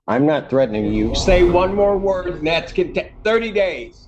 I'm not threatening you. Say one more word, and that's 30 days.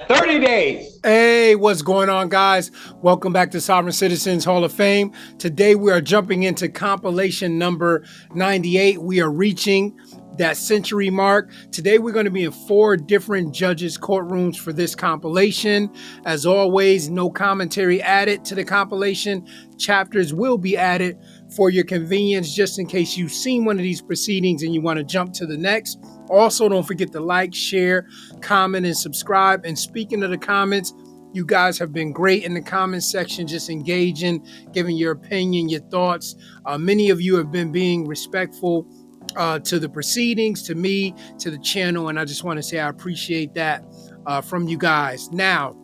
30 days. Hey, what's going on, guys? Welcome back to Sovereign Citizens Hall of Fame. Today we are jumping into compilation number 98. We are reaching that century mark. Today we're going to be in 4 different judges' courtrooms for this compilation. As always, no commentary added to the compilation. Chapters will be added for your convenience, just in case you've seen one of these proceedings and you want to jump to the next. Also, don't forget to like, share, comment, and subscribe. And speaking of the comments, you guys have been great in the comments section, just engaging, giving your opinion, your thoughts. Many of you have been being respectful to the proceedings, to me, to the channel, and I just want to say I appreciate that from you guys. Now,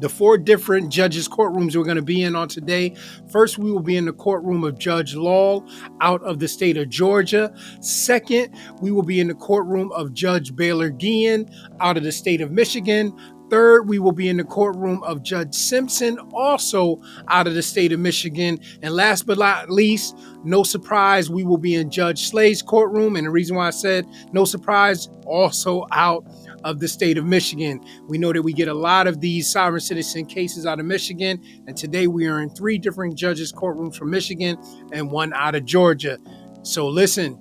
the 4 different judges' courtrooms we're going to be in on today. First, we will be in the courtroom of Judge Lall out of the state of Georgia. Second, we will be in the courtroom of Judge Baillargeon out of the state of Michigan. Third, we will be in the courtroom of Judge Simpson, also out of the state of Michigan. And last but not least, no surprise, we will be in Judge Slade's courtroom. And the reason why I said no surprise, also out of the state of Michigan. We know that we get a lot of these sovereign citizen cases out of Michigan, and today we are in 3 different judges' courtrooms from Michigan and 1 out of Georgia. So listen,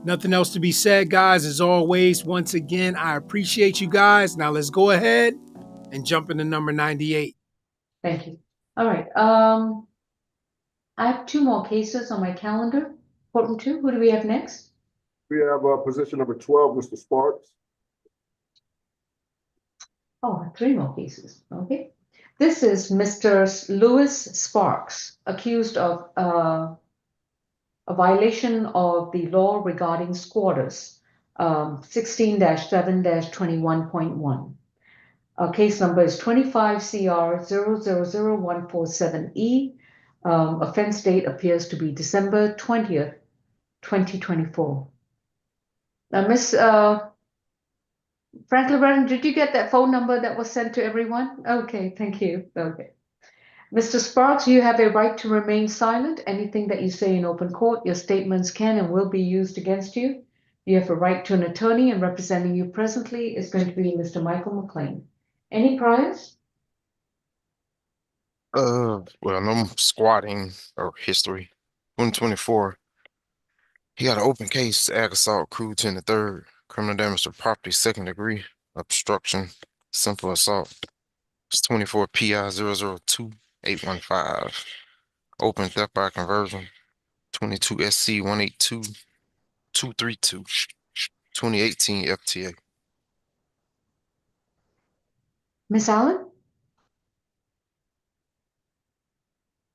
nothing else to be said, guys. As always, once again, I appreciate you guys. Now let's go ahead and jump into number 98. Thank you. All right. I have 2 more cases on my calendar. Courtroom 2, who do we have next? We have position number 12, Mr. Sparks. Oh, 3 more cases. Okay. This is Mr. Louis Sparks, accused of a violation of the law regarding squatters, 16-7-21.1. Case number is 25 CR 000147E. Offense date appears to be December 20th, 2024. Now, Miss Franklin Brennan, did you get that phone number that was sent to everyone? Okay, thank you. Okay. Mr. Sparks, you have a right to remain silent. Anything that you say in open court, your statements can and will be used against you. You have a right to an attorney, and representing you presently is going to be Mr. Michael McLean. Any priors? Well, no squatting or history. 2024. He got an open case, ag assault, crude 10 to third, criminal damage to property, 2nd degree, obstruction, simple assault. It's 24 PI 002815. Open theft by conversion, 22 SC 182232, 2018 FTA. Miss Allen?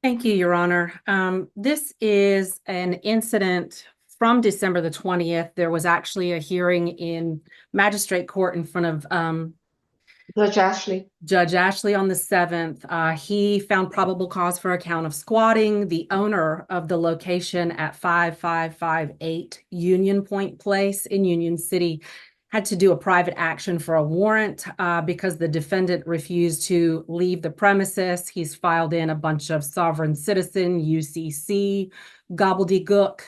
Thank you, Your Honor. This is an incident from December the 20th. There was actually a hearing in magistrate court in front of Judge Ashley. Judge Ashley on the 7th. He found probable cause for a count of squatting. The owner of the location at 5558 Union Point Place in Union City had to do a private action for a warrant because the defendant refused to leave the premises. He's filed in a bunch of sovereign citizen, UCC, gobbledygook,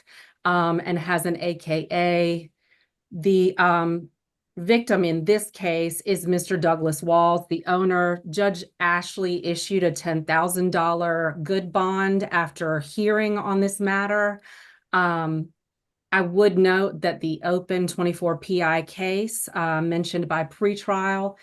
and has an AKA. The victim in this case is Mr. Douglas Walls, the owner. Judge Ashley issued a $10,000 good bond after hearing on this matter. I would note that the open 24 PI case mentioned by pretrial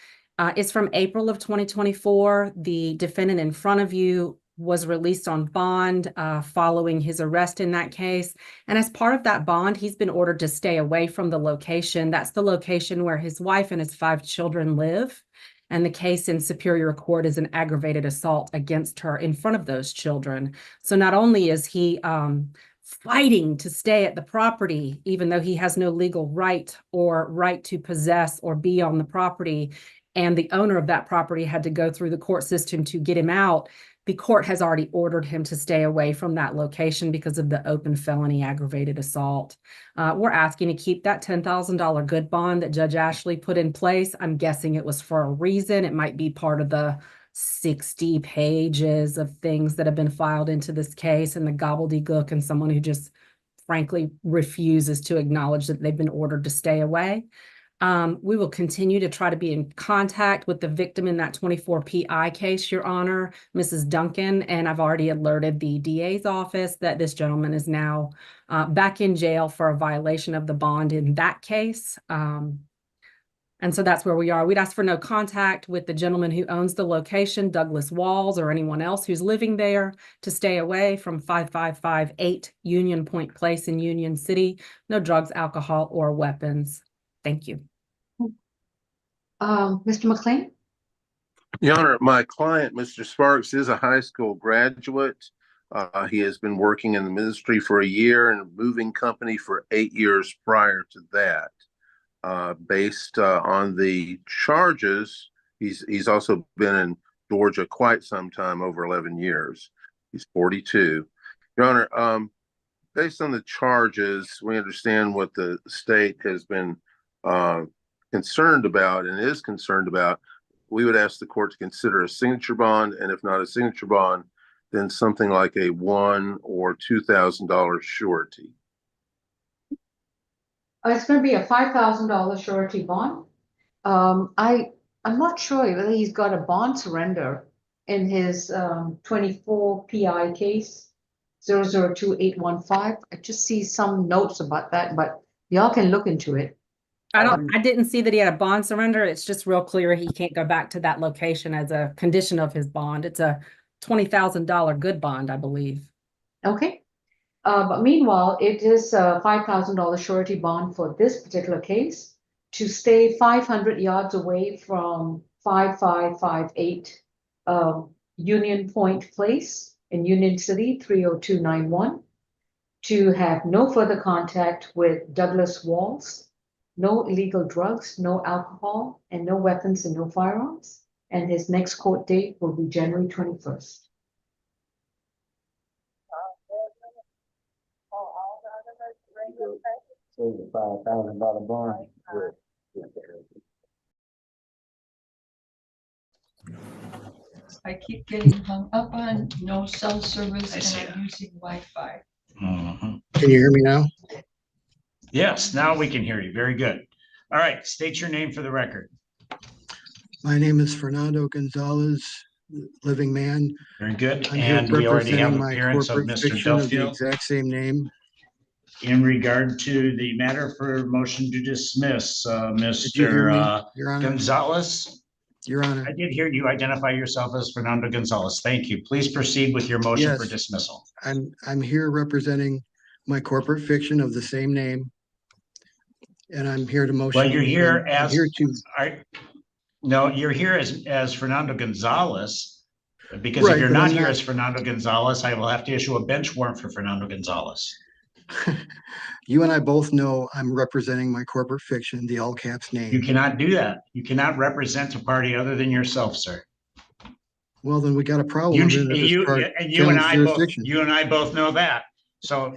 is from April of 2024. The defendant in front of you was released on bond following his arrest in that case. And as part of that bond, he's been ordered to stay away from the location. That's the location where his wife and his 5 children live. And the case in Superior Court is an aggravated assault against her in front of those children. So not only is he fighting to stay at the property, even though he has no legal right to possess or be on the property, and the owner of that property had to go through the court system to get him out, the court has already ordered him to stay away from that location because of the open felony aggravated assault. We're asking to keep that $10,000 good bond that Judge Ashley put in place. I'm guessing it was for a reason. It might be part of the 60 pages of things that have been filed into this case and the gobbledygook and someone who just frankly refuses to acknowledge that they've been ordered to stay away. We will continue to try to be in contact with the victim in that 24 PI case, Your Honor, Mrs. Duncan, and I've already alerted the DA's office that this gentleman is now back in jail for a violation of the bond in that case. And so that's where we are. We'd ask for no contact with the gentleman who owns the location, Douglas Walls, or anyone else who's living there, to stay away from 5558 Union Point Place in Union City. No drugs, alcohol, or weapons. Thank you. Mr. McLean? Your Honor, my client, Mr. Sparks, is a high school graduate. He has been working in the ministry for a year and a moving company for 8 years prior to that. Based on the charges, he's also been in Georgia quite some time, over 11 years. He's 42. Your Honor, based on the charges, we understand what the state has been concerned about and is concerned about. We would ask the court to consider a signature bond, and if not a signature bond, then something like a $1,000 or $2,000 surety. It's going to be a $5,000 surety bond. I'm not sure whether he's got a bond surrender in his 24 PI case 002815. I just see some notes about that, but y'all can look into it. I didn't see that he had a bond surrender. It's just real clear he can't go back to that location as a condition of his bond. It's a $20,000 good bond, I believe. Okay. But meanwhile, it is a $5,000 surety bond for this particular case to stay 500 yards away from 5558 Union Point Place in Union City, 30291, to have no further contact with Douglas Walls, no illegal drugs, no alcohol, and no weapons and no firearms. And his next court date will be January 21st. So the $5,000 bond. I keep getting hung up on no cell service and I'm using Wi-Fi. Mhm. Can you hear me now? Yes, now we can hear you. Very good. All right, state your name for the record. My name is Fernando Gonzalez, living man. Very good. I'm here And we already have representing my appearance of corporate Mr. fiction of the Duffield exact same name. in regard to the matter for motion to dismiss, Did you hear me, Mr. Your Honor? Gonzalez. Your Honor, I did hear you identify yourself as Fernando Gonzalez. Thank you. Please proceed with your motion for Yes. dismissal. I'm here representing my corporate fiction of the same name. And I'm here to motion. Well, you're here I'm as, here to, no, you're here as Fernando Gonzalez. Because Right, if you're but not I'm here not- as Fernando Gonzalez, I will have to issue a bench warrant for Fernando Gonzalez. you and I both know I'm representing my corporate fiction, the all caps You name. cannot do that. You cannot represent a party other than yourself, sir. Well, then we got a problem. You, I'm gonna just you, start and you and challenge I both, jurisdiction. you and I both know that. So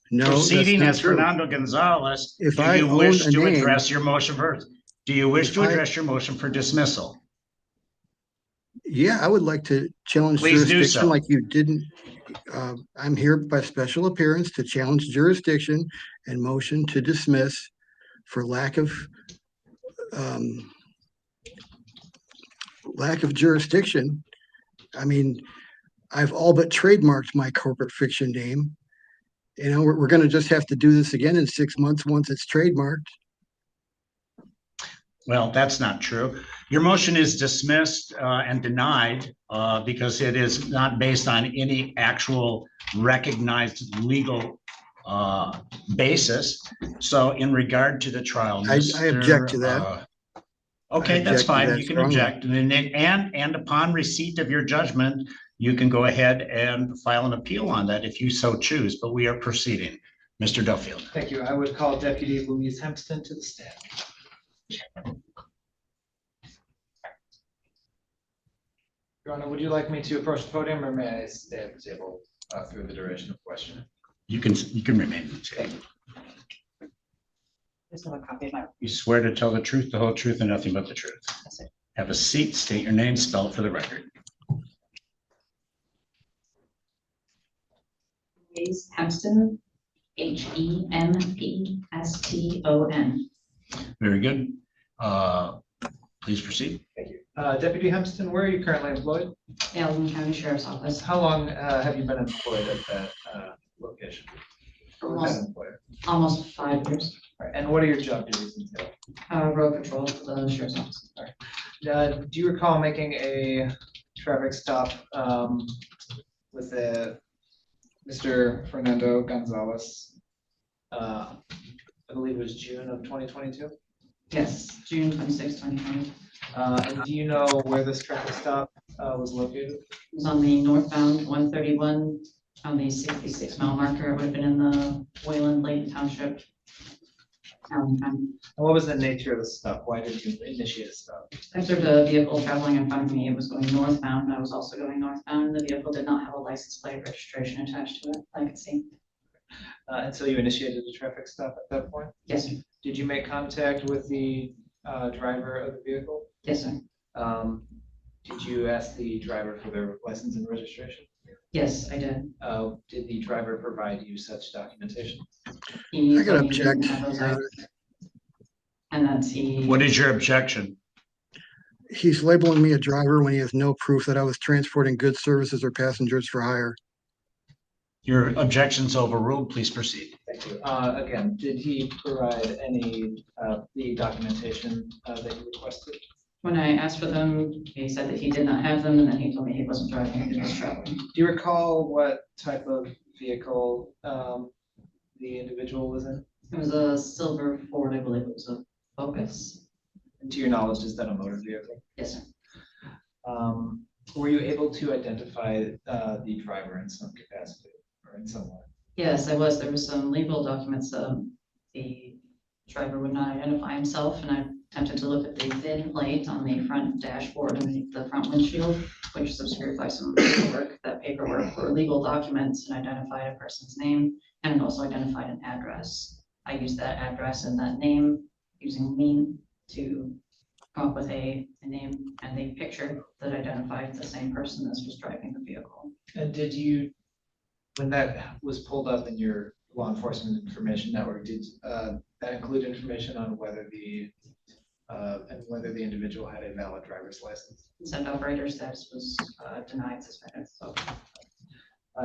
No, that's proceeding not as true. Fernando Gonzalez, If do I you own wish a to name- address your motion for, do you wish If to I- address your motion for dismissal? Yeah, I would like to challenge Please do jurisdiction so. like you didn't. I'm here by special appearance to challenge jurisdiction and motion to dismiss for lack of jurisdiction. I mean, I've all but trademarked my corporate fiction name. You know, we're going to just have to do this again in 6 months once it's trademarked. Well, that's not true. Your motion is dismissed and denied because it is not based on any actual recognized legal basis. So in regard to the trial, I object to that. Okay, I that's object to fine. that You can strongly. object. And upon receipt of your judgment, you can go ahead and file an appeal on that if you so choose, but we are proceeding. Mr. Duffield. Thank you. I would call Deputy Louise Hempston to the stand. Your Honor, would you like me to approach the podium or may I stay at the table through the duration of questioning? You can remain. There's no copy of my. You swear to tell the truth, the whole truth, and nothing but the truth. Yes, sir. Have a seat, state your name, spell it for the record. Louise Hempston, Hempston. Very good. Please proceed. Thank you. Deputy Hempston, where are you currently employed? Elgin County Sheriff's Office. How long have you been employed at that location? With that employer? Almost 5 years. All right. And what are your job duties entail? Road patrol for the Sheriff's Office. All right. Do you recall making a traffic stop with Mr. Fernando Gonzalez? I believe it was June of 2022. Yes, June 26, 2020. And do you know where this traffic stop was located? It was on the northbound 131 on the 66-mile marker. It would have been in the Wayland Lake Township. And what was the nature of the stop? Why did you initiate a stop? I observed a vehicle traveling in front of me. It was going northbound. I was also going northbound. The vehicle did not have a license plate registration attached to it, I could see. And so you initiated a traffic stop at that point? Yes, sir. Did you make contact with the driver of the vehicle? Yes, sir. Did you ask the driver for their license and registration? Yes, I did. Did the driver provide you such documentation? He I gotta told me he didn't object. have those items. And that's he. What is your objection? He's labeling me a driver when he has no proof that I was transporting goods, services, or passengers for hire. Your objection's overruled. Please proceed. Thank you. Again, did he provide any the documentation that you requested? When I asked for them, he said that he did not have them, and then he told me he wasn't driving, he was traveling. Do you recall what type of vehicle the individual was in? It was a silver Ford, I believe it was a Focus. And to your knowledge, is that a motor vehicle? Yes, sir. Were you able to identify the driver in some capacity or in some way? Yes, I was. There was some legal documents. The driver would not identify himself, and I attempted to look at the VIN plate on the front dashboard underneath the front windshield, which is obscured by some paperwork. That paperwork were legal documents and identified a person's name, and it also identified an address. I used that address and that name using mean to come up with a name and a picture that identified the same person as was driving the vehicle. And did you, when that was pulled up in your law enforcement information network, did that include information on whether the individual had a valid driver's license? Send operator status was denied, suspended. So,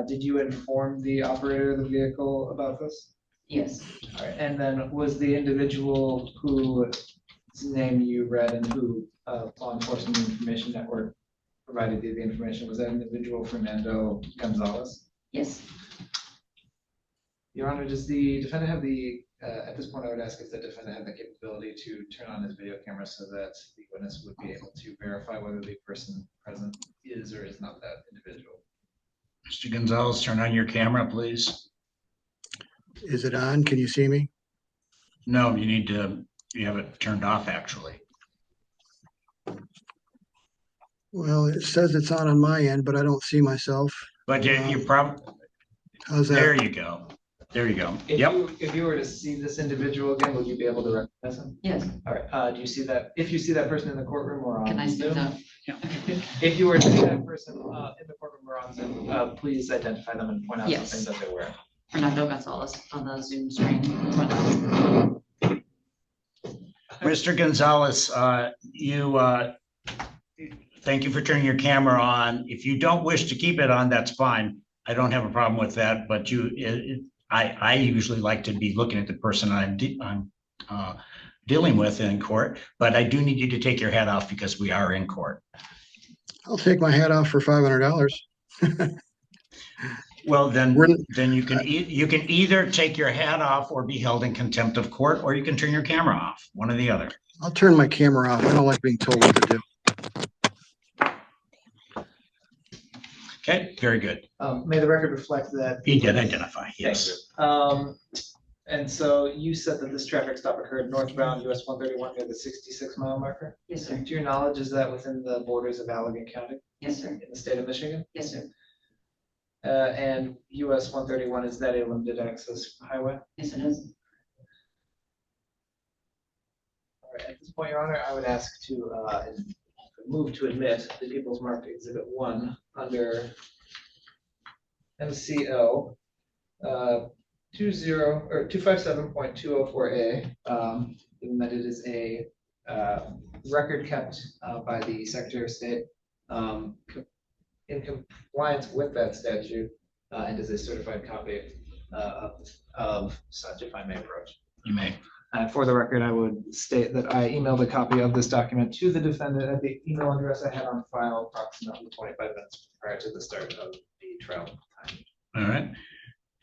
did you inform the operator of the vehicle about this? yes, All right. And then was the individual whose name you read and who law enforcement information network provided you the information, was that individual Fernando Gonzalez? yes. Your Honor, does the defendant have the, at this point I would ask if the defendant had the capability to turn on his video camera so that the witness would be able to verify whether the person present is or is not that individual. Mr. Gonzalez, turn on your camera, please. Is it on? Can you see me? No, you have it turned off, actually. Well, it says it's on my end, but I don't see myself. But you probably, How's there that? you go. There you go. If Yep. if you were to see this individual again, would you be able to recognize him? Yes. All right, do you see that, if you see that person in the courtroom or on Can I stand Zoom? up? If you were to see that person in the courtroom or on Zoom, please identify them and point out Yes. something that they wear. Fernando Gonzalez on the Zoom screen. Mr. Gonzalez, thank you for turning your camera on. If you don't wish to keep it on, that's fine. I don't have a problem with that, but I usually like to be looking at the person I'm dealing with in court, but I do need you to take your hat off because we are in court. I'll take my hat off for $500. Well, then We're- you can either take your hat off or be held in contempt of court, or you can turn your camera off, one or the other. I'll turn my camera off. I don't like being told what to do. Okay, very good. May the record reflect that. He did identify, Thank yes. you. And so you said that this traffic stop occurred northbound US 131 near the 66-mile marker? Yes, sir. To your knowledge, is that within the borders of Allegan County Yes, sir. in the state of Michigan? Yes, sir. And US 131, is that a limited access highway? Yes, it is. All right, at this point, Your Honor, I would ask to move to admit the People's Marked Exhibit 1 under MCO 257.204A, given that it is a record kept by the Secretary of State in compliance with that statute, and is a certified copy of such, if I may approach. You may. For the record, I would state that I emailed a copy of this document to the defendant at the email address I had on file approximately 25 minutes prior to the start of the trial time. All right.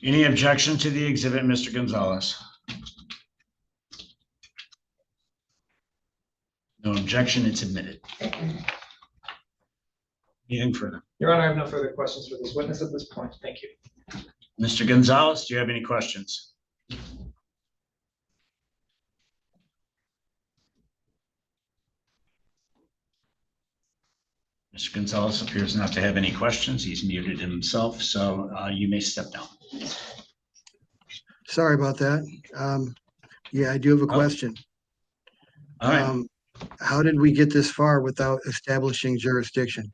Any objection to the exhibit, Mr. Gonzalez? No objection, it's admitted. Anything further? Your Honor, I have no further questions for this witness at this point. Thank you. Mr. Gonzalez, do you have any questions? Mr. Gonzalez appears not to have any questions. He's muted himself, so you may step down. Sorry about that. Yeah, I do have a question. All right. How did we get this far without establishing jurisdiction?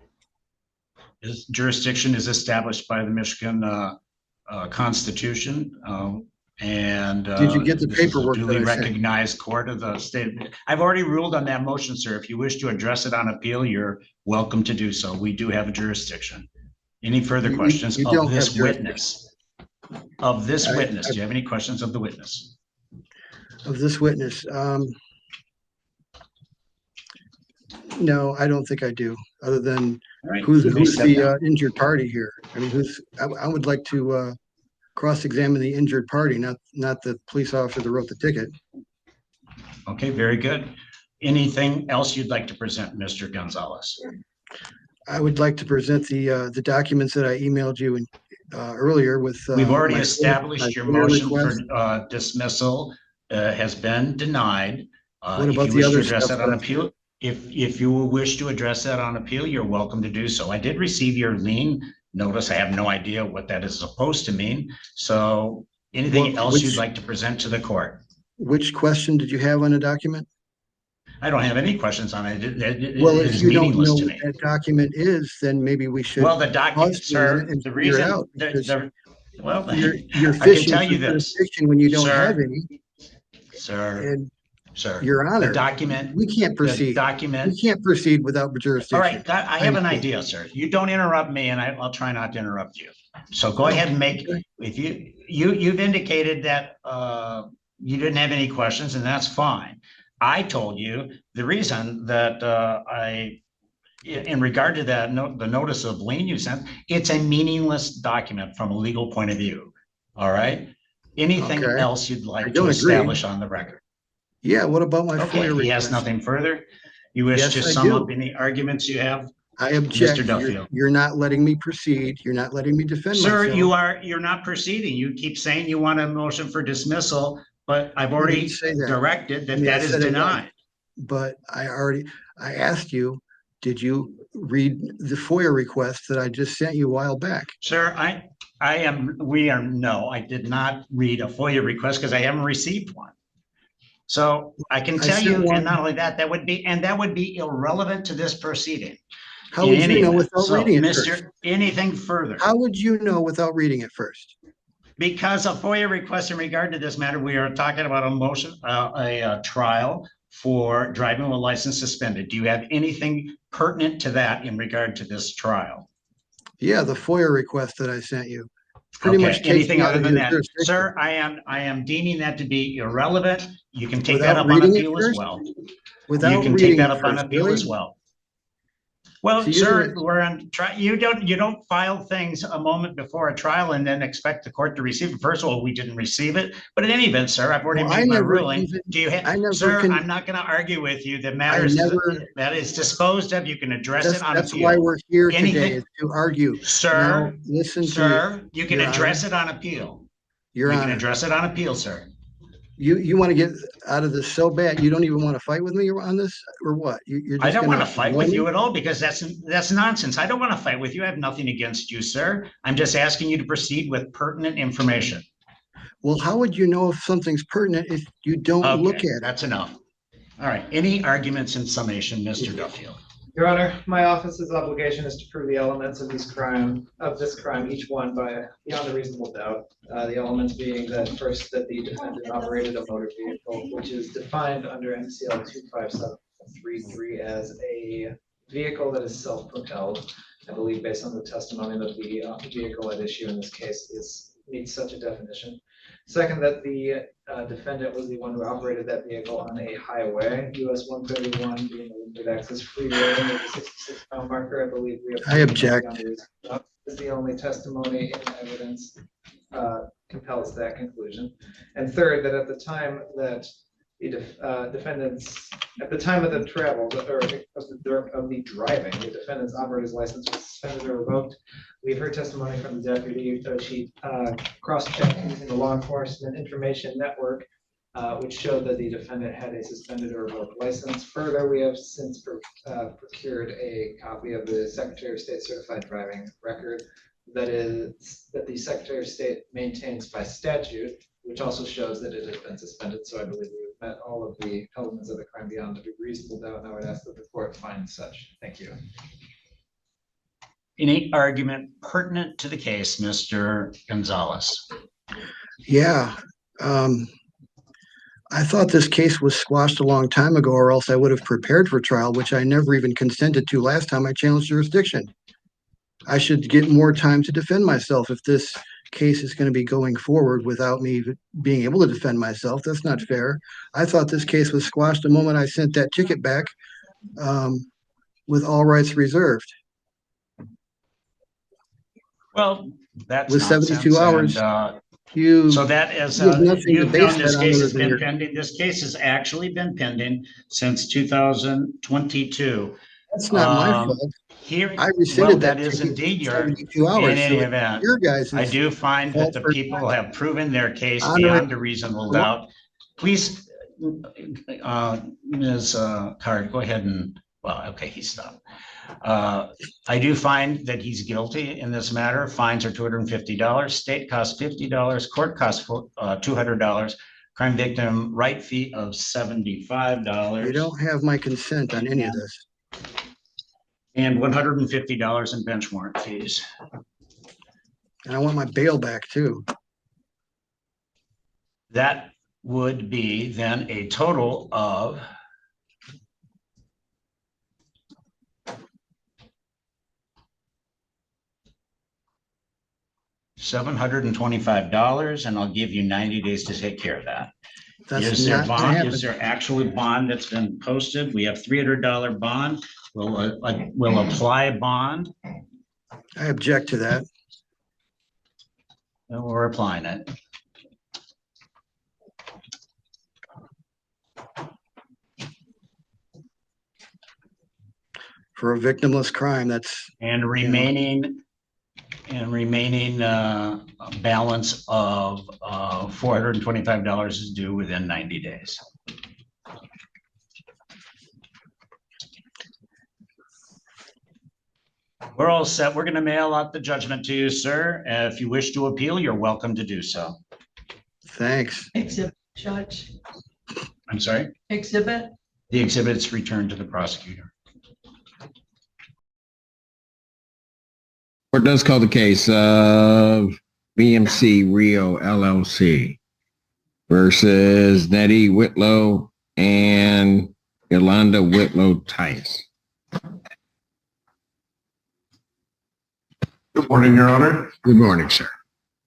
His jurisdiction is established by the Michigan Constitution, and Did you get the this is a paperwork that duly I sent? recognized court of the state. I've already ruled on that motion, sir. If you wish to address it on appeal, you're welcome to do so. We do have a jurisdiction. Any further questions you of don't this have witness? Of this witness, do you have any questions of the witness? Of this witness? No, I don't think I do, other than All right, who's you may step down. the injured party here? I mean, I would like to cross-examine the injured party, not the police officer that wrote the ticket. Okay, very good. Anything else you'd like to present, Mr. Gonzalez? I would like to present the documents that I emailed you earlier with. We've already my established your FOIA motion request. for dismissal has been denied. What If about you the wish to other address stuff that on that- appeal, if you wish to address that on appeal, you're welcome to do so. I did receive your lien notice. I have no idea what that is supposed to mean. So anything else you'd like to present to the court? Which question did you have on the document? I don't have any questions on it. Well, It if is you don't meaningless know to what me. that document is, then maybe we should. Well, the document, pause for a minute sir, and the figure it reason, out, because well, You're I can fishing tell for you this, jurisdiction when you don't sir, have any. sir, And sir. Your Honor, The document, we can't the proceed. document. We can't proceed without jurisdiction. All right, I have an Thank you. idea, sir. You don't interrupt me and I'll try not to interrupt you. So go ahead and make, if you've indicated that you didn't have any questions, and that's fine. I told you the reason that in regard to that, the notice of lien you sent, it's a meaningless document from a legal point of view. All right? Anything Okay. else you'd I like to don't agree. establish on the record? Yeah, what about my Okay, FOIA he has request? nothing further. You wish Yes, to I sum do. up any arguments you have? I object. Mr. Duffield. You're not letting me proceed. You're not letting me defend Sir, myself. you're not proceeding. You keep saying you want a motion for dismissal, but I've I already didn't say that. directed that I mean, I that is said it was. denied. But I asked you, did you read the FOIA request that I just sent you a while back? Sir, no, I did not read a FOIA request because I haven't received one. So I can I tell sent you, one. and not only that, that would be irrelevant to this proceeding. How in would any you know event. without So, reading it first? Mr. Anything further? How would you know without reading it first? Because a FOIA request in regard to this matter, we are talking about a motion, a trial for driving with license suspended. Do you have anything pertinent to that in regard to this trial? Yeah, the FOIA request that I sent you. Pretty Okay, much takes anything me out other of than your that? jurisdiction. Sir, I am deeming that to be irrelevant. You can take Without that up on reading it appeal as first? well. Without You can reading take that it up on first, appeal really? as well. Well, So sir, we're on try, you don't file things a moment before a trial and then expect the court to receive it. First of all, we didn't receive it, but in any event, sir, I've already Well, I made my never ruling. even- Do you I have, never sir, can- I'm not gonna argue with you. The matter is, never- that is disposed of. You can address it on That's why appeal. we're here today, Anything- is to argue. Sir, Now, listen to sir, you can Your address Honor. it on appeal. Your You can Honor. address it on appeal, sir. You want to get out of this so bad, you don't even want to fight with me on this, or what? You're I just don't want to gonna fight ignore with me? you at all because that's nonsense. I don't want to fight with you. I have nothing against you, sir. I'm just asking you to proceed with pertinent information. Well, how would you know if something's pertinent if you don't look Okay, at it? that's enough. All right. Any arguments in summation, Mr. Duffield? Your Honor, my office's obligation is to prove the elements of this crime, each one by beyond a reasonable doubt. The elements being that first, that the defendant operated a motor vehicle, which is defined under MCL 25733 as a vehicle that is self-propelled. I believe based on the testimony that the vehicle at issue in this case meets such a definition. Second, that the defendant was the one who operated that vehicle on a highway, US 131 being the limited access freeway with a 66 mile marker. I believe we have. I object. Is the only testimony in evidence compels that conclusion. And third, that at the time that the defendants, at the time of the travel or of the driving, the defendant's operator's license was suspended or revoked. We've heard testimony from the deputy. She cross-checked using the law enforcement information network, which showed that the defendant had a suspended or revoked license. Further, we have since procured a copy of the Secretary of State certified driving record that the Secretary of State maintains by statute, which also shows that it has been suspended. So I believe we've met all of the elements of the crime beyond a reasonable doubt, and I would ask that the court find such. Thank you. Any argument pertinent to the case, Mr. Gonzalez? Yeah. I thought this case was squashed a long time ago, or else I would have prepared for trial, which I never even consented to last time I challenged jurisdiction. I should get more time to defend myself if this case is going to be going forward without me being able to defend myself. That's not fair. I thought this case was squashed the moment I sent that ticket back with all rights reserved. Well, that's with 72 hours. So that is, you've known this case has been pending. This case has actually been pending since 2022. That's not my fault. Here, I rescinded that is indeed your, in any event, your guys. I do find that the people have proven their case beyond a reasonable doubt. Please, Ms. Card, go ahead and, well, okay, he stopped. I do find that he's guilty in this matter. Fines are $250, state costs $50, court costs $200, crime victim right fee of $75. You don't have my consent on any of this. And $150 in bench warrant fees. And I want my bail back too. That would be then a total of $725, and I'll give you 90 days to take care of that. Is there bond? Is there actually bond that's been posted? We have $300 bond. We'll apply a bond. I object to that. And we're applying it. For a victimless crime, that's and remaining balance of $425 is due within 90 days. We're all set. We're going to mail out the judgment to you, sir. If you wish to appeal, you're welcome to do so. Thanks. Exhibit, Judge. I'm sorry? Exhibit. The exhibit's returned to the prosecutor. Court does call the case of BMC Rio LLC versus Nettie Whitlow and Yolanda Whitlow Tice. Good morning, Your Honor. Good morning, sir.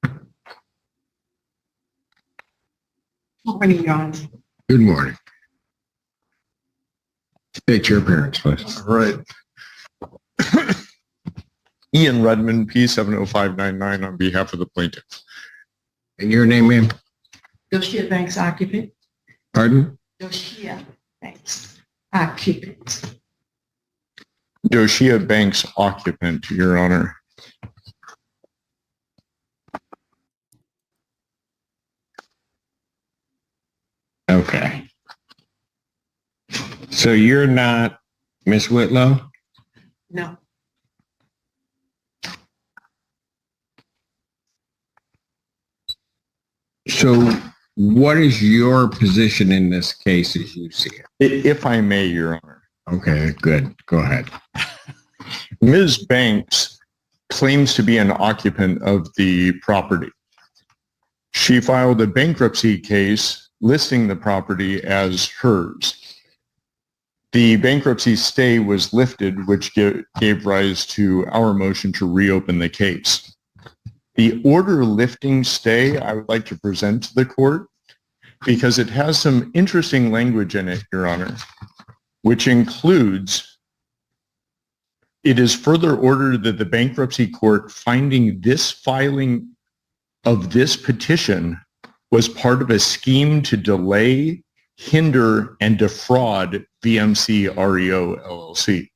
Good morning, Your Honor. Good morning. State your appearance, please. All right. Ian Redmond, P70599 on behalf of the plaintiff. And your name, ma'am? Doshia Banks occupant. Pardon? Doshia Banks occupant. Doshia Banks occupant, Your Honor. Okay. So you're not Miss Whitlow? No. So what is your position in this case as you see it? If I may, Your Honor, Okay, good. Go ahead. Ms. Banks claims to be an occupant of the property. She filed a bankruptcy case listing the property as hers. The bankruptcy stay was lifted, which gave rise to our motion to reopen the case. The order lifting stay I would like to present to the court because it has some interesting language in it, Your Honor, which includes, it is further ordered that the bankruptcy court finding this filing of this petition was part of a scheme to delay, hinder, and defraud VMC REO LLC.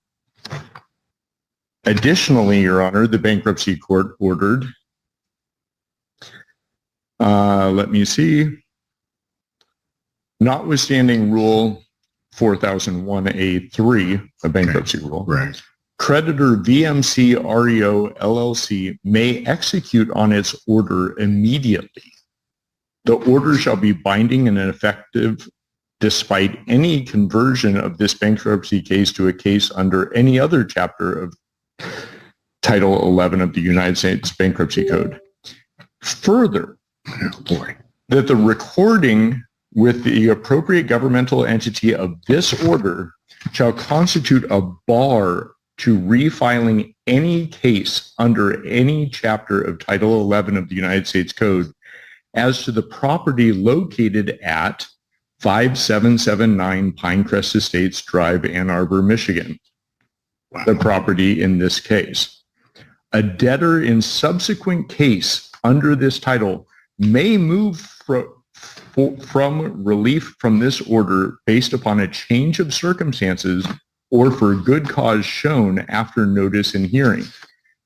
Additionally, Your Honor, the bankruptcy court ordered, let me see, notwithstanding Rule 4001A3, a bankruptcy rule, Right. creditor VMC REO LLC may execute on its order immediately. The order shall be binding and effective despite any conversion of this bankruptcy case to a case under any other chapter of Title 11 of the United States Bankruptcy Code. Further, that the recording with the appropriate governmental entity of this order shall constitute a bar to refiling any case under any chapter of Title 11 of the United States Code as to the property located at 5779 Pinecrest Estates Drive, Ann Arbor, Michigan, the property in this case. A debtor in subsequent case under this title may move from relief from this order based upon a change of circumstances or for good cause shown after notice and hearing.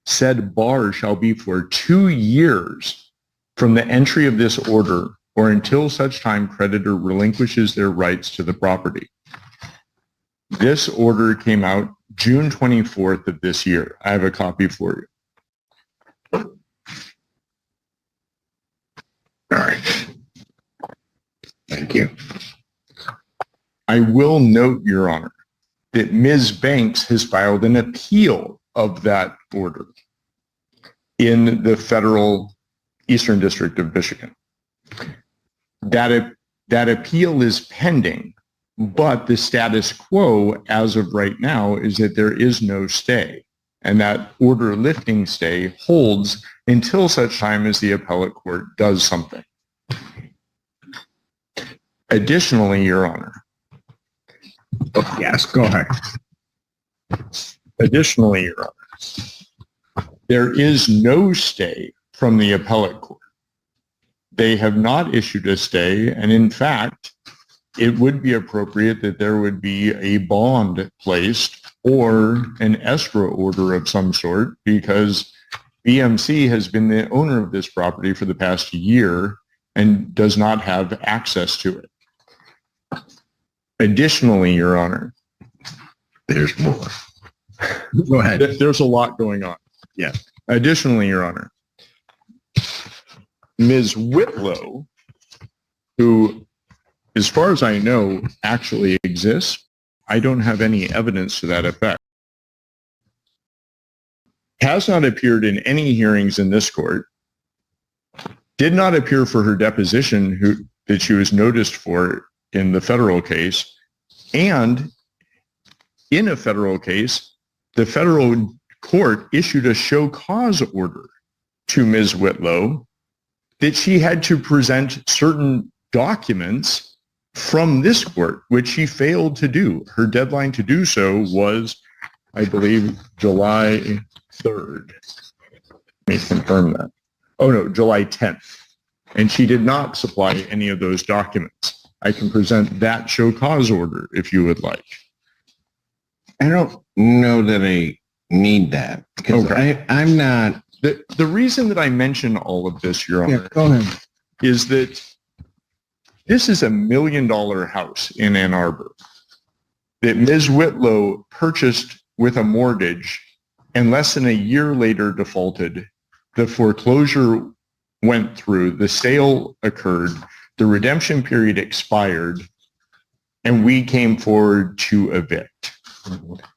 Said bar shall be for 2 years from the entry of this order or until such time creditor relinquishes their rights to the property. This order came out June 24th of this year. I have a copy for you. All right. Thank you. I will note, Your Honor, that Ms. Banks has filed an appeal of that order in the federal Eastern District of Michigan. That appeal is pending, but the status quo as of right now is that there is no stay, and that order lifting stay holds until such time as the appellate court does something. Additionally, Your Honor. Oh, yes, go ahead. Additionally, Your Honor, there is no stay from the appellate court. They have not issued a stay, and in fact, it would be appropriate that there would be a bond placed or an escrow order of some sort because BMC has been the owner of this property for the past year and does not have access to it. Additionally, Your Honor, there's more. Go ahead. There's a lot going on. Yeah. Additionally, Your Honor, Ms. Whitlow, who, as far as I know, actually exists, I don't have any evidence to that effect, has not appeared in any hearings in this court, did not appear for her deposition that she was noticed for in the federal case, and in a federal case, the federal court issued a show cause order to Ms. Whitlow that she had to present certain documents from this court, which she failed to do. Her deadline to do so was, I believe, July 3rd. Let me confirm that. Oh no, July 10th. And she did not supply any of those documents. I can present that show cause order if you would like. I don't know that I need that because I'm not. The reason that I mention all of this, Your Honor, Go ahead. is that this is $1 million house in Ann Arbor that Ms. Whitlow purchased with a mortgage and less than a year later defaulted. The foreclosure went through, the sale occurred, the redemption period expired, and we came forward to evict.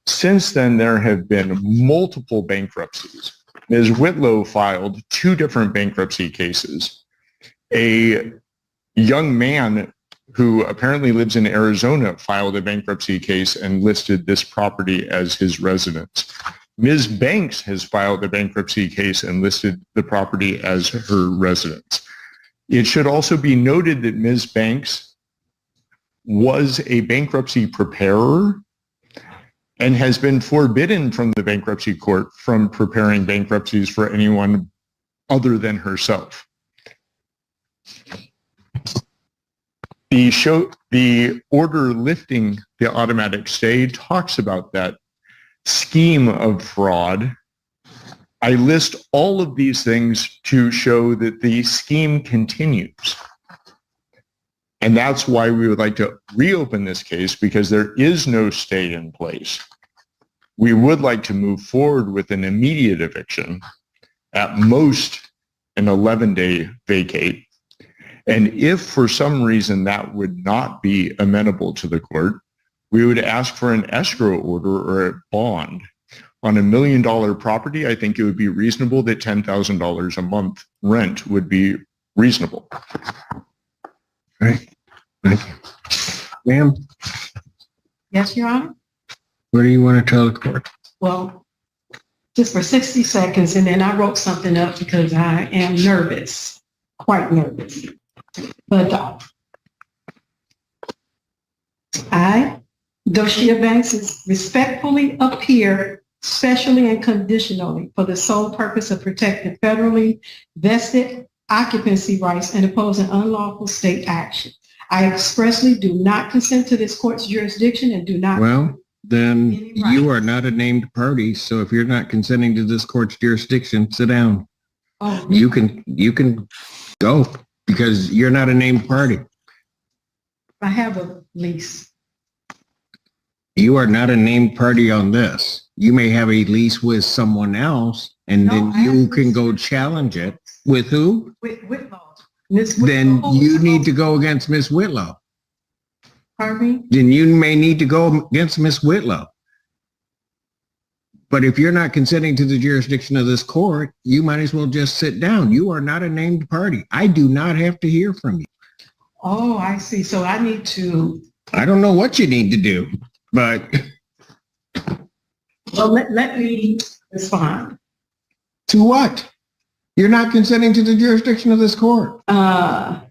Since then, there have been multiple bankruptcies. Ms. Whitlow filed 2 different bankruptcy cases. A young man who apparently lives in Arizona filed a bankruptcy case and listed this property as his residence. Ms. Banks has filed a bankruptcy case and listed the property as her residence. It should also be noted that Ms. Banks was a bankruptcy preparer and has been forbidden from the bankruptcy court from preparing bankruptcies for anyone other than herself. The order lifting the automatic stay talks about that scheme of fraud. I list all of these things to show that the scheme continues. And that's why we would like to reopen this case, because there is no stay in place. We would like to move forward with an immediate eviction, at most an 11-day vacate. And if for some reason that would not be amenable to the court, we would ask for an escrow order or a bond. On $1 million property, I think it would be reasonable that $10,000 a month rent would be reasonable. Right. Thank you. Ma'am, Yes, Your Honor? what do you want to tell the court? Well, just for 60 seconds, and then I wrote something up because I am nervous, quite nervous. But I, Doshia Banks, respectfully appear specially and conditionally for the sole purpose of protecting federally vested occupancy rights and opposing unlawful state action. I expressly do not consent to this court's jurisdiction and do not. Well, then you are not a named party. So if you're not consenting to this court's jurisdiction, sit down. Oh. You can go because you're not a named party. I have a lease. You are not a named party on this. You may have a lease with someone else, and then you can go challenge it. With who? With Whitlow. Ms. Whitlow. Then you need to go against Miss Whitlow. Pardon me? Then you may need to go against Miss Whitlow. But if you're not consenting to the jurisdiction of this court, you might as well just sit down. You are not a named party. I do not have to hear from you. Oh, I see. So I need to. I don't know what you need to do, but. Well, let me respond. To what? You're not consenting to the jurisdiction of this court. That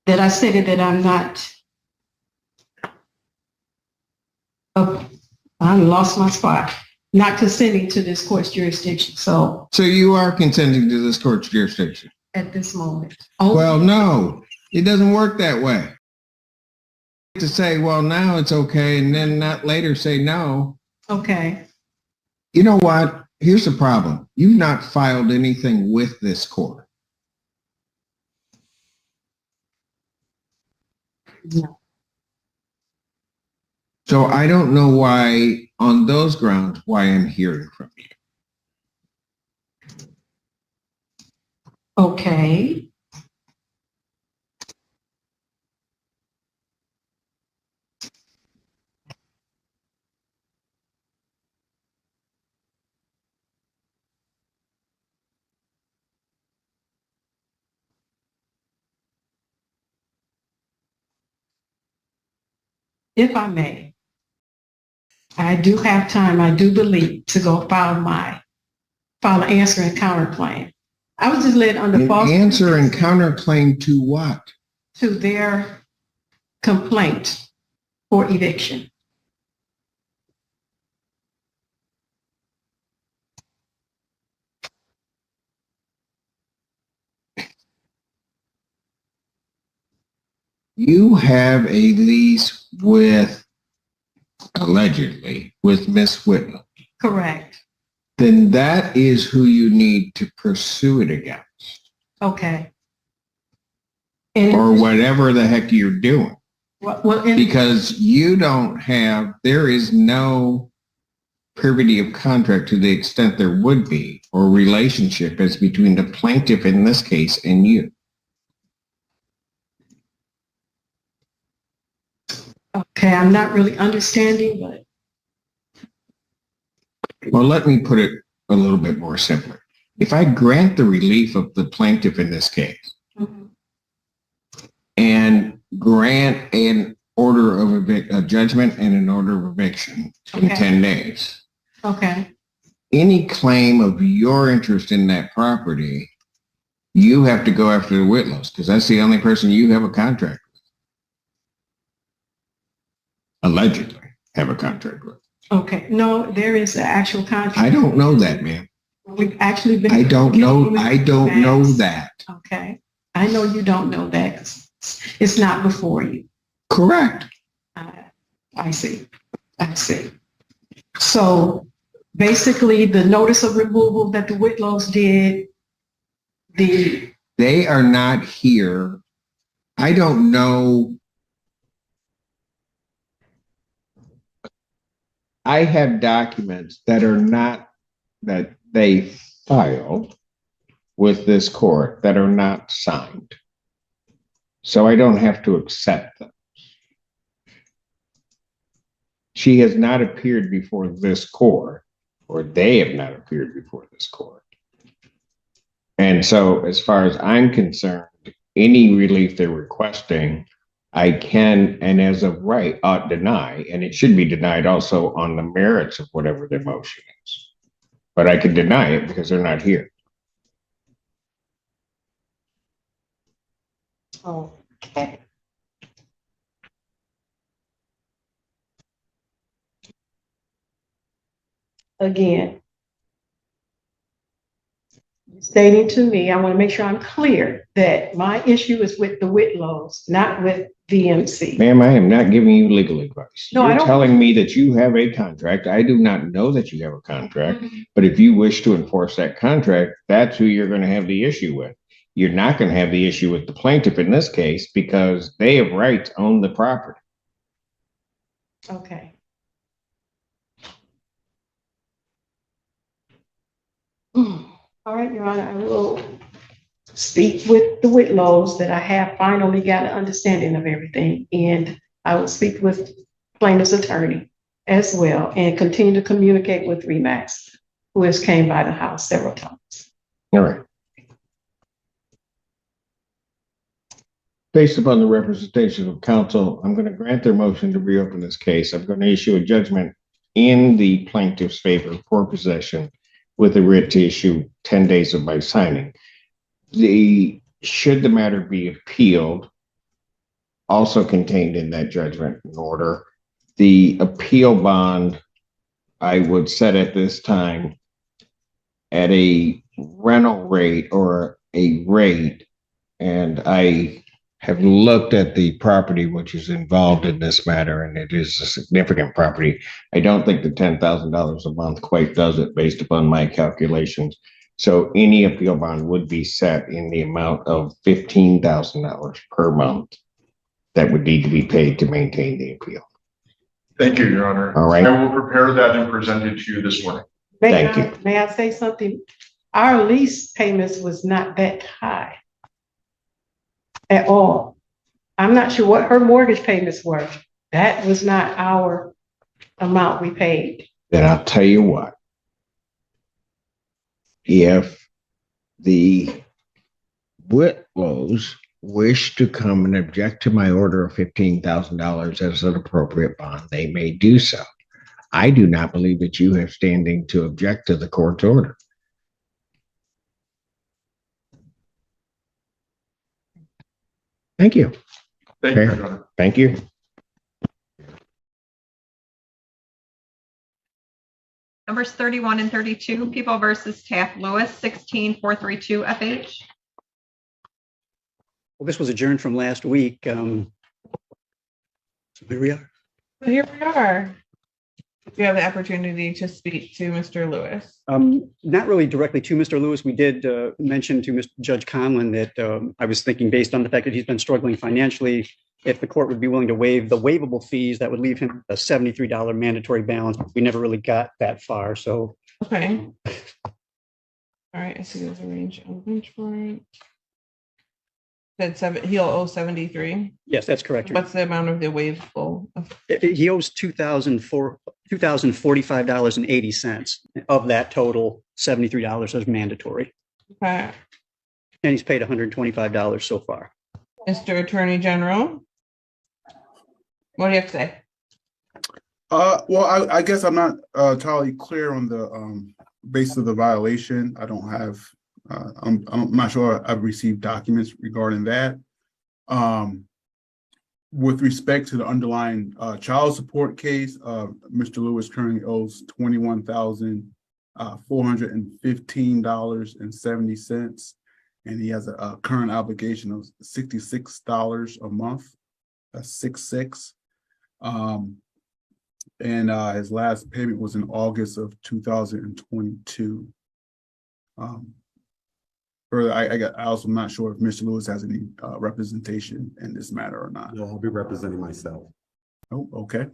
I stated that I'm not. Oh, I lost my spot. Not consenting to this court's jurisdiction. So you are consenting to this court's jurisdiction at this moment. Well, no, it doesn't work that way. To say, well, now it's okay, and then not later say no. Okay. You know what? Here's the problem. You've not filed anything with this court. No. So I don't know why, on those grounds, why I'm hearing from you. Okay. If I may, I do have time, I do believe, to go file an answer and counterclaim. I was just led under false. Answer and counterclaim to what? To their complaint for eviction. You have a lease with, allegedly, with Miss Whitlow. Correct. Then that is who you need to pursue it against. Okay. Or whatever the heck you're doing. Well, because you don't have, there is no privity of contract to the extent there would be, or relationship as between the plaintiff in this case and you. Okay, I'm not really understanding, but Well, let me put it a little bit more simpler. If I grant the relief of the plaintiff in this case and grant an order of a judgment and an order of eviction in 10 days, okay, any claim of your interest in that property, you have to go after the Whitlows because that's the only person you have a contract with. Allegedly have a contract with. okay. No, there is an actual contract. I don't know that, ma'am. We've actually been. I don't know that. Okay. I know you don't know that 'cause it's not before you. Correct. I see. So basically the notice of removal that the Whitlows did, They are not here. I don't know. I have documents that are not, that they filed with this court that are not signed. So I don't have to accept them. She has not appeared before this court, or they have not appeared before this court. And so as far as I'm concerned, any relief they're requesting, I can, and as of right, ought deny, and it should be denied also on the merits of whatever their motion is. But I can deny it because they're not here. okay. Again, stating to me, I want to make sure I'm clear that my issue is with the Whitlows, not with VMC. Ma'am, I am not giving you legal advice. No, I You're don't. telling me that you have a contract. I do not know that you have a contract, but if you wish to enforce that contract, that's who you're going to have the issue with. You're not going to have the issue with the plaintiff in this case because they have right to own the property. Okay. All right, Your Honor, I will speak with the Whitlows that I have finally got an understanding of everything. And I will speak with plaintiff's attorney as well and continue to communicate with Remax, who has came by the house several times. All right. Based upon the representation of counsel, I'm going to grant their motion to reopen this case. I'm going to issue a judgment in the plaintiff's favor for possession with a writ to issue 10 days of my signing. Should the matter be appealed, also contained in that judgment and order, the appeal bond I would set at this time at a rental rate or a rate, and I have looked at the property which is involved in this matter, and it is a significant property. I don't think the $10,000 a month quite does it based upon my calculations. So any appeal bond would be set in the amount of $15,000 per month that would need to be paid to maintain the appeal. Thank you, Your Honor. All right. I will prepare that and present it to you this morning. Thank you. May I say something? Our lease payments was not that high at all. I'm not sure what her mortgage payments were. That was not our amount we paid. Then I'll tell you what. If the Whitlows wish to come and object to my order of $15,000 as an appropriate bond, they may do so. I do not believe that you have standing to object to the court's order. Thank you. Thank you, Your Honor. Thank you. Numbers 31 and 32, People versus Taft Lewis, 16432 FH. Well, this was adjourned from last week. So here we are. Here we are. You have the opportunity to speak to Mr. Lewis. Not really directly to Mr. Lewis. We did mention to Mr. Judge Conlon that I was thinking, based on the fact that he's been struggling financially, if the court would be willing to waive the waivable fees, that would leave him a $73 mandatory balance. We never really got that far. So okay. All right. I see there's a range on bench warrant. Said he'll owe 73. Yes, that's correct. What's the amount of the waivable He owes $2,045.80. Of that total, $73 is mandatory. Okay. And he's paid $125 so far. Mr. Attorney General, what do you have to say? Well, I guess I'm not entirely clear on the basis of the violation. I don't have, I'm not sure I've received documents regarding that. With respect to the underlying child support case, Mr. Lewis currently owes $21,415.70, and he has a current obligation of $66 a month. That's 66. And his last payment was in August of 2022. Further, I also am not sure if Mr. Lewis has any representation in this matter or not. No, I'll be representing myself. Oh, okay.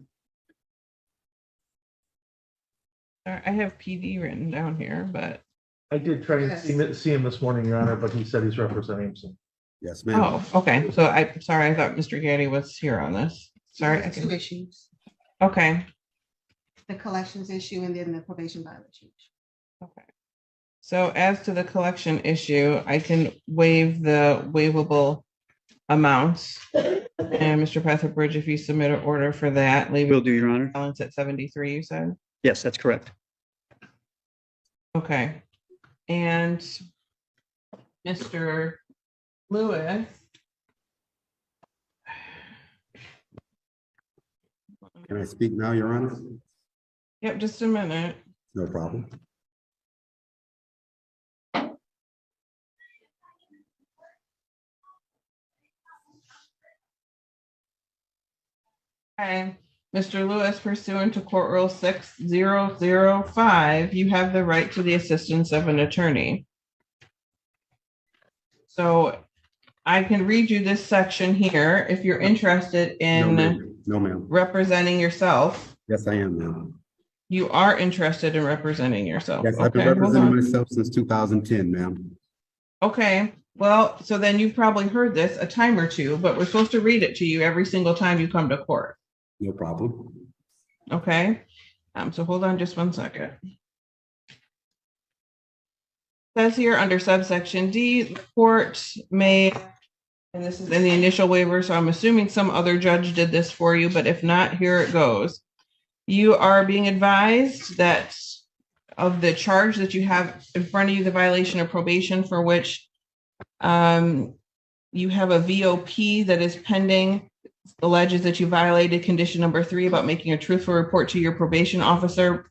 I have PD written down here, but. I did try to see him this morning, Your Honor, but he said he's representing himself. Yes, ma'am. Oh, okay. So I'm sorry, I thought Mr. Gaddy was here on this. Sorry. Two issues, Okay. the collections issue and then the probation violation. Okay. So as to the collection issue, I can waive the waivable amounts. And Mr. Petherbridge, if you submit an order for that, leave. Will do, Your Honor. Balance at 73, you said? Yes, that's correct. Okay. And Mr. Lewis. Can I speak now, Your Honor? Yep, just a minute. No problem. Okay, Mr. Lewis, pursuant to Court Rule 6005, you have the right to the assistance of an attorney. So I can read you this section here if you're interested in No, ma'am. representing yourself. Yes, I am, ma'am. You are interested in representing yourself. Yes, I've been Okay, hold representing on. myself since 2010, ma'am. Okay, well, so then you've probably heard this a time or two, but we're supposed to read it to you every single time you come to court. No problem. Okay, so hold on just one second. Says here under subsection D, the court may, and this is in the initial waiver, so I'm assuming some other judge did this for you, but if not, here it goes. You are being advised that of the charge that you have in front of you, the violation of probation for which you have a VOP that is pending, alleges that you violated condition number 3 about making a truthful report to your probation officer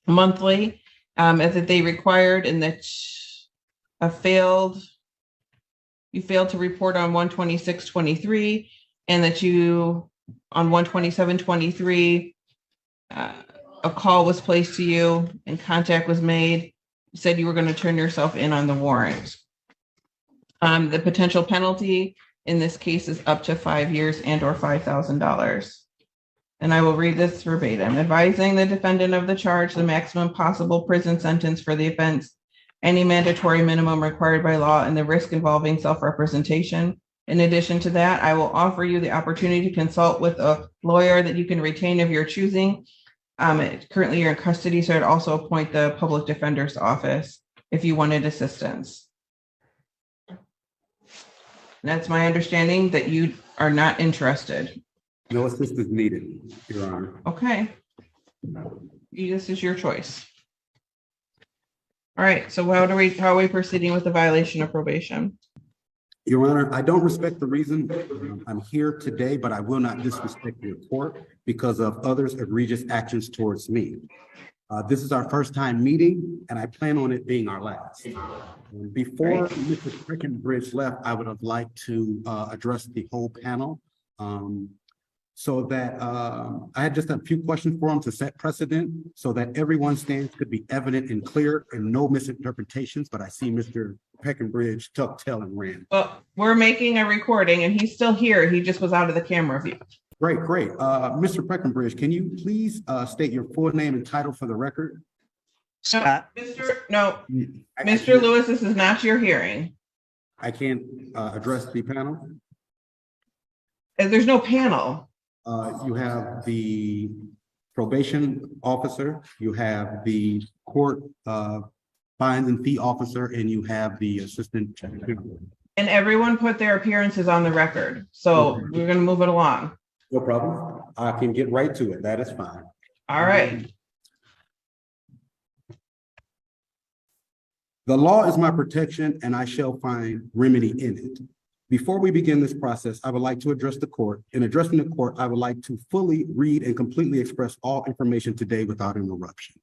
monthly, as that they required, and that you failed to report on 1/26/23, and that you on 1/27/23 a call was placed to you and contact was made. You said you were going to turn yourself in on the warrant. The potential penalty in this case is up to 5 years and or $5,000. And I will read this verbatim. Advising the defendant of the charge, the maximum possible prison sentence for the offense, any mandatory minimum required by law, and the risk involving self-representation. In addition to that, I will offer you the opportunity to consult with a lawyer that you can retain of your choosing. Currently you're in custody, so I'd also appoint the public defender's office if you wanted assistance. That's my understanding that you are not interested. No assistance needed, Your Honor. Okay. This is your choice. All right, so how are we proceeding with the violation of probation? Your Honor, I don't respect the reason I'm here today, but I will not disrespect your court because of others' egregious actions towards me. This is our first time meeting, and I plan on it being our last. Before Mr. Breckenbridge left, I would have liked to address the whole panel. So that I had just a few questions for him to set precedent so that everyone's stance could be evident and clear and no misinterpretations. But I see Mr. Breckenbridge tucked tail and ran. Well, we're making a recording and he's still here. He just was out of the camera view. Great. Mr. Breckenbridge, can you please state your full name and title for the record? Scott. Mr. Lewis, this is not your hearing. I can't address the panel? There's no panel. You have the probation officer, you have the court fines and fee officer, and you have the assistant. And everyone put their appearances on the record. So we're going to move it along. No problem. I can get right to it. That is fine. All right. The law is my protection, and I shall find remedy in it. Before we begin this process, I would like to address the court. In addressing the court, I would like to fully read and completely express all information today without interruption.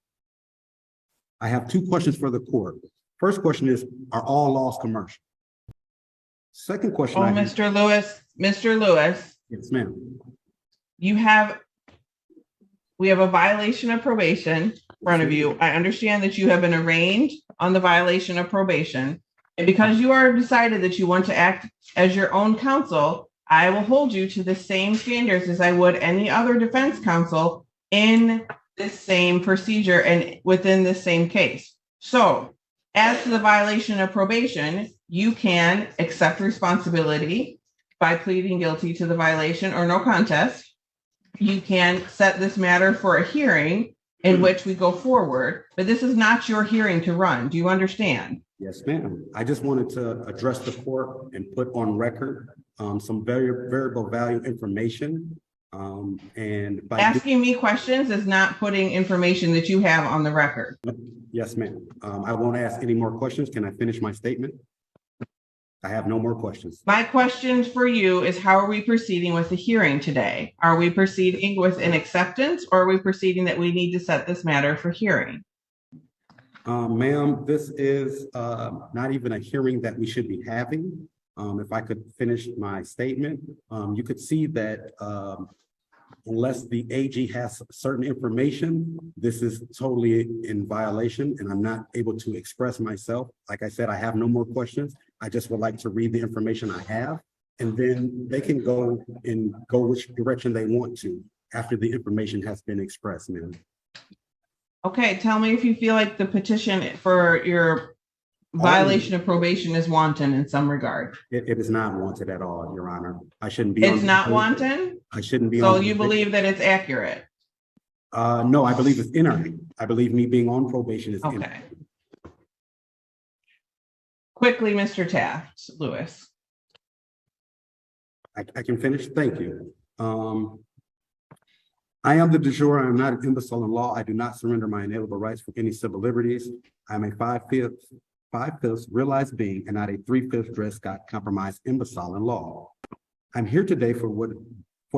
I have two questions for the court. First question is, are all laws commercial? Second question. Mr. Lewis. Yes, ma'am. We have a violation of probation in front of you. I understand that you have been arraigned on the violation of probation. And because you are decided that you want to act as your own counsel, I will hold you to the same standards as I would any other defense counsel in this same procedure and within this same case. So as to the violation of probation, you can accept responsibility by pleading guilty to the violation or no contest. You can set this matter for a hearing in which we go forward, but this is not your hearing to run. Do you understand? Yes, ma'am. I just wanted to address the court and put on record some very variable value information. And by asking me questions is not putting information that you have on the record. Yes, ma'am. I won't ask any more questions. Can I finish my statement? I have no more questions. My question for you is, how are we proceeding with the hearing today? Are we proceeding with an acceptance, or are we proceeding that we need to set this matter for hearing? Ma'am, this is not even a hearing that we should be having. If I could finish my statement, you could see that unless the AG has certain information, this is totally in violation, and I'm not able to express myself. Like I said, I have no more questions. I just would like to read the information I have, and then they can go which direction they want to after the information has been expressed, ma'am. Okay, tell me if you feel like the petition for your violation of probation is wanton in some regard. It is not wanted at all, Your Honor. I shouldn't be. It's not wanton? I shouldn't be. So you believe that it's accurate? No, I believe it's inaccurate. I believe me being on probation is okay. Quickly, Mr. Taft, Lewis. I can finish. Thank you. I am the du jour. I am not an imbecile in law. I do not surrender my inalienable rights for any civil liberties. I am a five-fifths realized being and not a three-fifths dressed got compromised imbecile in law. I'm here today for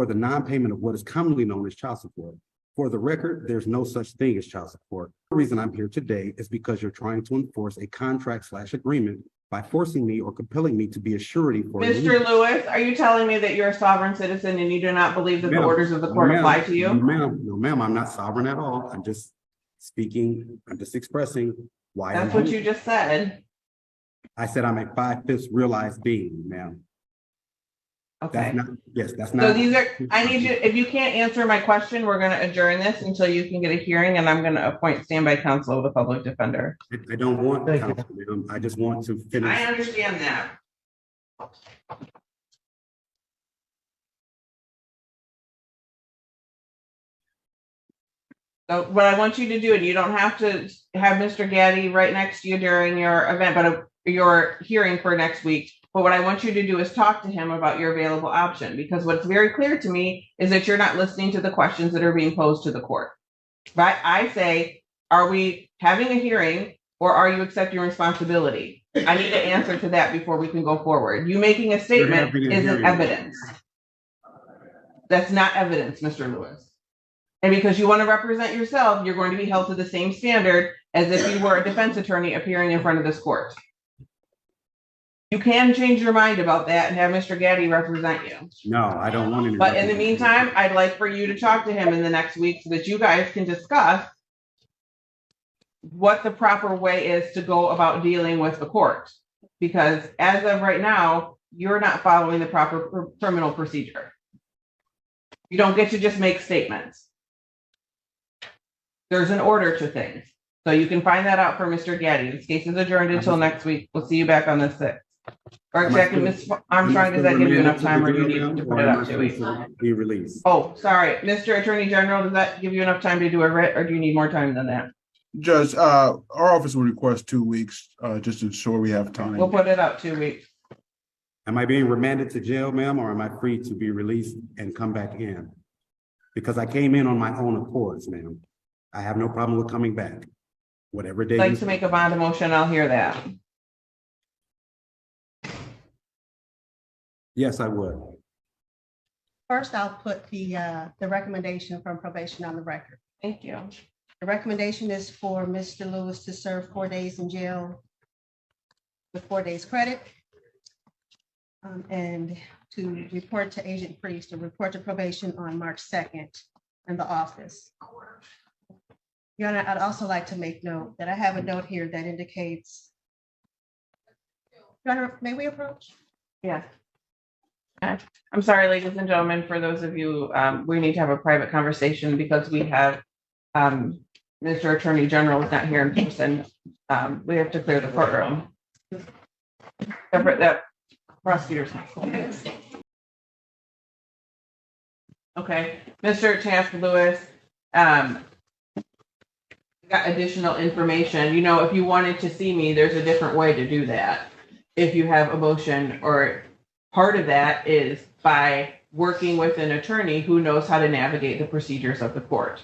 the non-payment of what is commonly known as child support. For the record, there's no such thing as child support. The reason I'm here today is because you're trying to enforce a contract/agreement by forcing me or compelling me to be a surety for. Mr. Lewis, are you telling me that you're a sovereign citizen and you do not believe that the orders of the court apply to you? No, ma'am, I'm not sovereign at all. I'm just speaking, I'm just expressing why. That's what you just said. I said I'm a five-fifths realized being, ma'am. Okay. That's not. So these are, I need you, if you can't answer my question, we're going to adjourn this until you can get a hearing, and I'm going to appoint standby counsel of the public defender. I don't want counsel, ma'am. I just want to finish. I understand that. So what I want you to do, and you don't have to have Mr. Gaddy right next to you during your event, but your hearing for next week. But what I want you to do is talk to him about your available option, because what's very clear to me is that you're not listening to the questions that are being posed to the court. Right? I say, are we having a hearing or are you accepting responsibility? I need an answer to that before we can go forward. You making a statement isn't evidence. That's not evidence, Mr. Lewis. And because you want to represent yourself, you're going to be held to the same standard as if you were a defense attorney appearing in front of this court. You can change your mind about that and have Mr. Gaddy represent you. No, I don't want to. But in the meantime, I'd like for you to talk to him in the next week so that you guys can discuss what the proper way is to go about dealing with the court. Because as of right now, you're not following the proper criminal procedure. You don't get to just make statements. There's an order to things. So you can find that out for Mr. Gaddy. This case is adjourned until next week. We'll see you back on the 6th. Or exactly, Ms. Armstrong, does that give you enough time or do you need to put it up 2 weeks? Be released. Oh, sorry, Mr. Attorney General, does that give you enough time to do a writ or do you need more time than that? Judge, our office will request 2 weeks, just to ensure we have time. We'll put it up 2 weeks. Am I being remanded to jail, ma'am, or am I free to be released and come back in? Because I came in on my own accords, ma'am. I have no problem with coming back. Whatever day. I'd like to make a bond motion, I'll hear that. Yes, I would. First, I'll put the recommendation from probation on the record. Thank you. The recommendation is for Mr. Lewis to serve 4 days in jail with 4 days credit. And to report to Agent Priest, to report to probation on March 2nd in the office. Your Honor, I'd also like to make note that I have a note here that indicates. Your Honor, may we approach? Yeah. I'm sorry, ladies and gentlemen, for those of you, we need to have a private conversation because we have Mr. Attorney General is not here in person. We have to clear the courtroom. That prosecutor's. Okay, Mr. Taft Lewis, got additional information. You know, if you wanted to see me, there's a different way to do that. If you have a motion, or part of that is by working with an attorney who knows how to navigate the procedures of the court.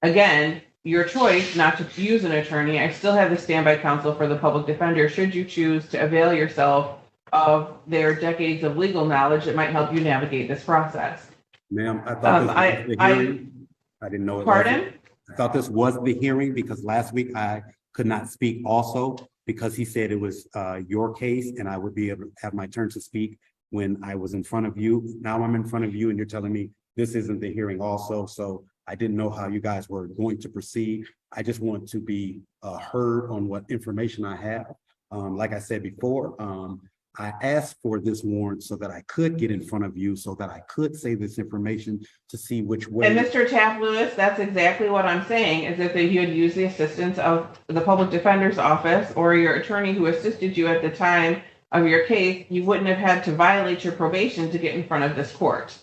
Again, your choice not to use an attorney. I still have the standby counsel for the public defender should you choose to avail yourself of their decades of legal knowledge that might help you navigate this process. Ma'am, I thought this was the hearing. I didn't know it. Pardon? I thought this was the hearing because last week I could not speak also because he said it was your case and I would be able to have my turn to speak when I was in front of you. Now I'm in front of you and you're telling me this isn't the hearing also. So I didn't know how you guys were going to proceed. I just want to be heard on what information I have. Like I said before, I asked for this warrant so that I could get in front of you so that I could say this information to see which way. And Mr. Taft Lewis, that's exactly what I'm saying, is that you had used the assistance of the public defender's office or your attorney who assisted you at the time of your case, you wouldn't have had to violate your probation to get in front of this court.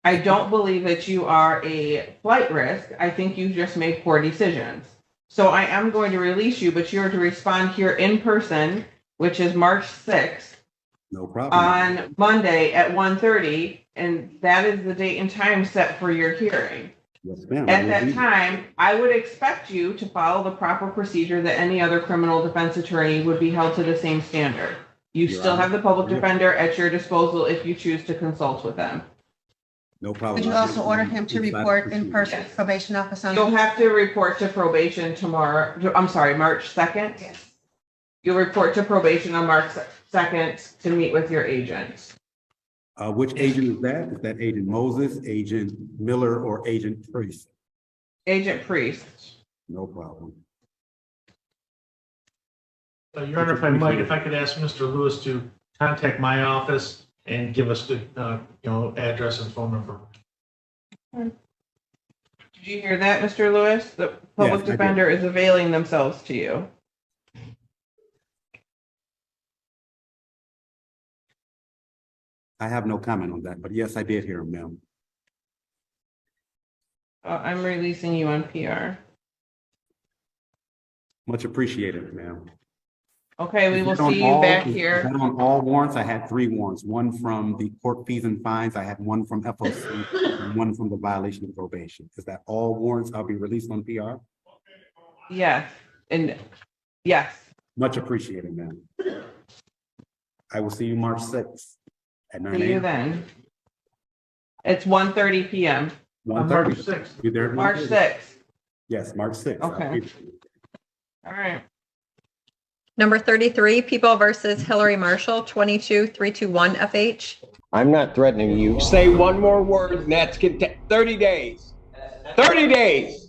I don't believe that you are a flight risk. I think you just made poor decisions. So I am going to release you, but you're to respond here in person, which is March 6th. No problem. On Monday at 1:30, and that is the date and time set for your hearing. Yes, ma'am. At that time, I would expect you to follow the proper procedure that any other criminal defense attorney would be held to the same standard. You still have the public defender at your disposal if you choose to consult with them. No problem. Could you also order him to report in person to probation office on? You'll have to report to probation tomorrow. I'm sorry, March 2nd. Yes. You'll report to probation on March 2nd to meet with your agent. Which agent is that? Is that Agent Moses, Agent Miller, or Agent Priest? Agent Priest. No problem. Your Honor, if I could ask Mr. Lewis to contact my office and give us the address and phone number. Did you hear that, Mr. Lewis? The public defender is availing themselves to you. I have no comment on that, but yes, I did hear him, ma'am. I'm releasing you on PR. Much appreciated, ma'am. Okay, we will see you back here. On all warrants, I had 3 warrants, one from the court fees and fines. I had one from FOC and one from the violation of probation. Is that all warrants? I'll be released on PR? Yes, and yes. Much appreciated, ma'am. I will see you March 6th at 9 a.m. See you then. It's 1:30 p.m. March 6th. You there? March 6th. Yes, March 6th. Okay. All right. Number 33, People versus Hillary Marshall, 22321 FH. I'm not threatening you. Say one more word and that's 30 days. 30 days.